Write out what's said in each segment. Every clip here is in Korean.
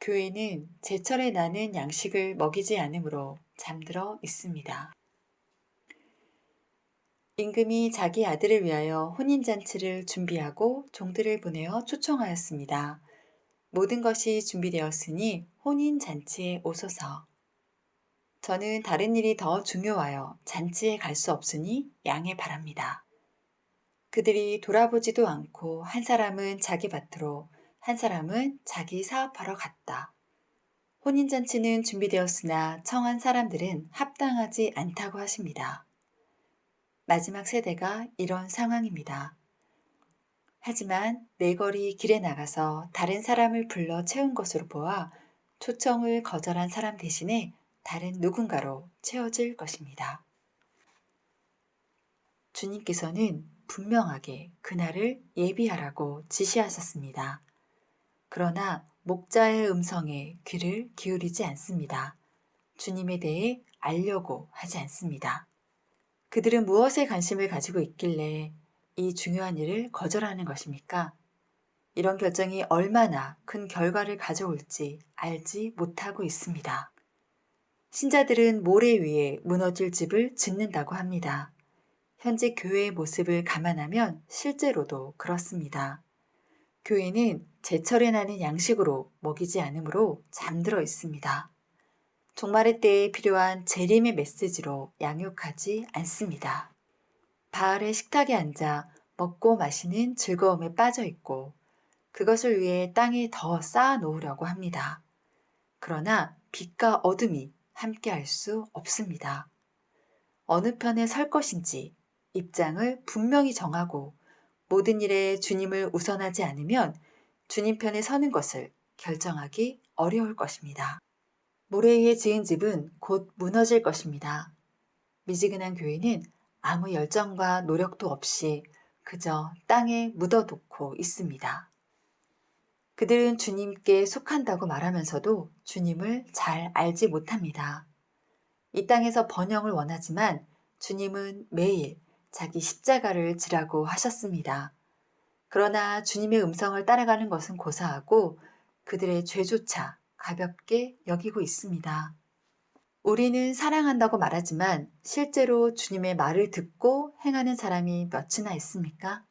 교회는 제철에 나는 양식을 먹이지 않으므로 잠들어 있습니다. 임금이 자기 아들을 위하여 혼인잔치를 준비하고 종들을 보내어 초청하였습니다. 모든 것이 준비되었으니 혼인잔치에 오소서. 저는 다른 일이 더 중요하여 잔치에 갈 수 없으니 양해 바랍니다. 그들이 돌아보지도 않고 한 사람은 자기 밭으로 한 사람은 자기 사업하러 갔다. 혼인잔치는 준비되었으나 청한 사람들은 합당하지 않다고 하십니다. 마지막 세대가 이런 상황입니다. 하지만 네걸이 길에 나가서 다른 사람을 불러 채운 것으로 보아 초청을 거절한 사람 대신에 다른 누군가로 채워질 것입니다. 주님께서는 분명하게 그날을 예비하라고 지시하셨습니다. 그러나 목자의 음성에 귀를 기울이지 않습니다. 주님에 대해 알려고 하지 않습니다. 그들은 무엇에 관심을 가지고 있길래 이 중요한 일을 거절하는 것입니까? 이런 결정이 얼마나 큰 결과를 가져올지 알지 못하고 있습니다. 신자들은 모래 위에 무너질 집을 짓는다고 합니다. 현재 교회의 모습을 감안하면 실제로도 그렇습니다. 교회는 제철에 나는 양식으로 먹이지 않으므로 잠들어 있습니다. 종말의 때에 필요한 재림의 메시지로 양육하지 않습니다. 바알의 식탁에 앉아 먹고 마시는 즐거움에 빠져 있고 그것을 위해 땅에 더 쌓아 놓으려고 합니다. 그러나 빛과 어둠이 함께 할 수 없습니다. 어느 편에 설 것인지 입장을 분명히 정하고 모든 일에 주님을 우선하지 않으면 주님 편에 서는 것을 결정하기 어려울 것입니다. 모래 위에 지은 집은 곧 무너질 것입니다. 미지근한 교회는 아무 열정과 노력도 없이 그저 땅에 묻어놓고 있습니다. 그들은 주님께 속한다고 말하면서도 주님을 잘 알지 못합니다. 이 땅에서 번영을 원하지만 주님은 매일 자기 십자가를 지라고 하셨습니다. 그러나 주님의 음성을 따라가는 것은 고사하고 그들의 죄조차 가볍게 여기고 있습니다. 우리는 사랑한다고 말하지만 실제로 주님의 말을 듣고 행하는 사람이 몇이나 있습니까?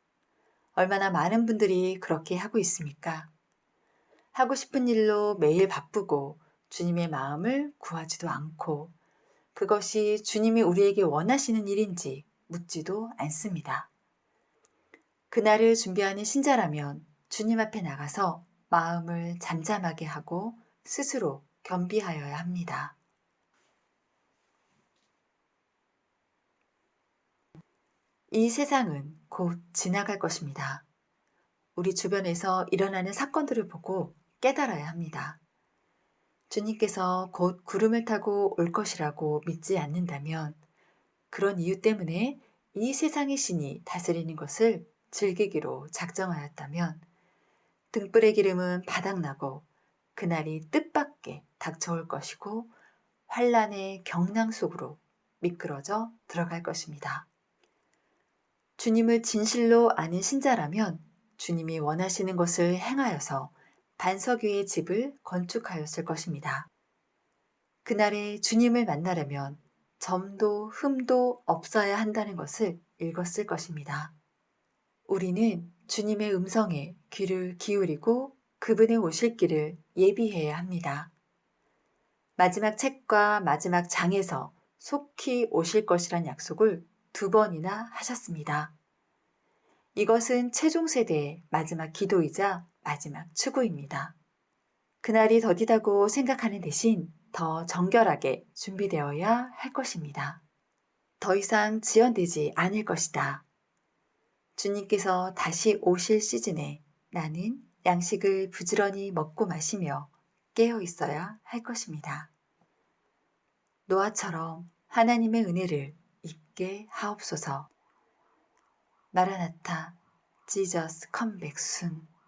얼마나 많은 분들이 그렇게 하고 있습니까? 하고 싶은 일로 매일 바쁘고 주님의 마음을 구하지도 않고 그것이 주님이 우리에게 원하시는 일인지 묻지도 않습니다. 그날을 준비하는 신자라면 주님 앞에 나가서 마음을 잠잠하게 하고 스스로 겸비하여야 합니다. 이 세상은 곧 지나갈 것입니다. 우리 주변에서 일어나는 사건들을 보고 깨달아야 합니다. 주님께서 곧 구름을 타고 올 것이라고 믿지 않는다면 그런 이유 때문에 이 세상의 신이 다스리는 것을 즐기기로 작정하였다면 등불의 기름은 바닥나고 그날이 뜻밖에 닥쳐올 것이고 환란의 경랑 속으로 미끄러져 들어갈 것입니다. 주님을 진실로 아는 신자라면 주님이 원하시는 것을 행하여서 반석 위의 집을 건축하였을 것입니다. 그날에 주님을 만나려면 점도 흠도 없어야 한다는 것을 읽었을 것입니다. 우리는 주님의 음성에 귀를 기울이고 그분의 오실 길을 예비해야 합니다. 마지막 책과 마지막 장에서 속히 오실 것이란 약속을 2번이나 하셨습니다. 이것은 최종 세대의 마지막 기도이자 마지막 추구입니다. 그날이 더디다고 생각하는 대신 더 정결하게 준비되어야 할 것입니다. 더 이상 지연되지 않을 것이다. 주님께서 다시 오실 시즌에 나는 양식을 부지런히 먹고 마시며 깨어 있어야 할 것입니다. 노아처럼 하나님의 은혜를 입게 하옵소서. 마라나타, Jesus come back soon.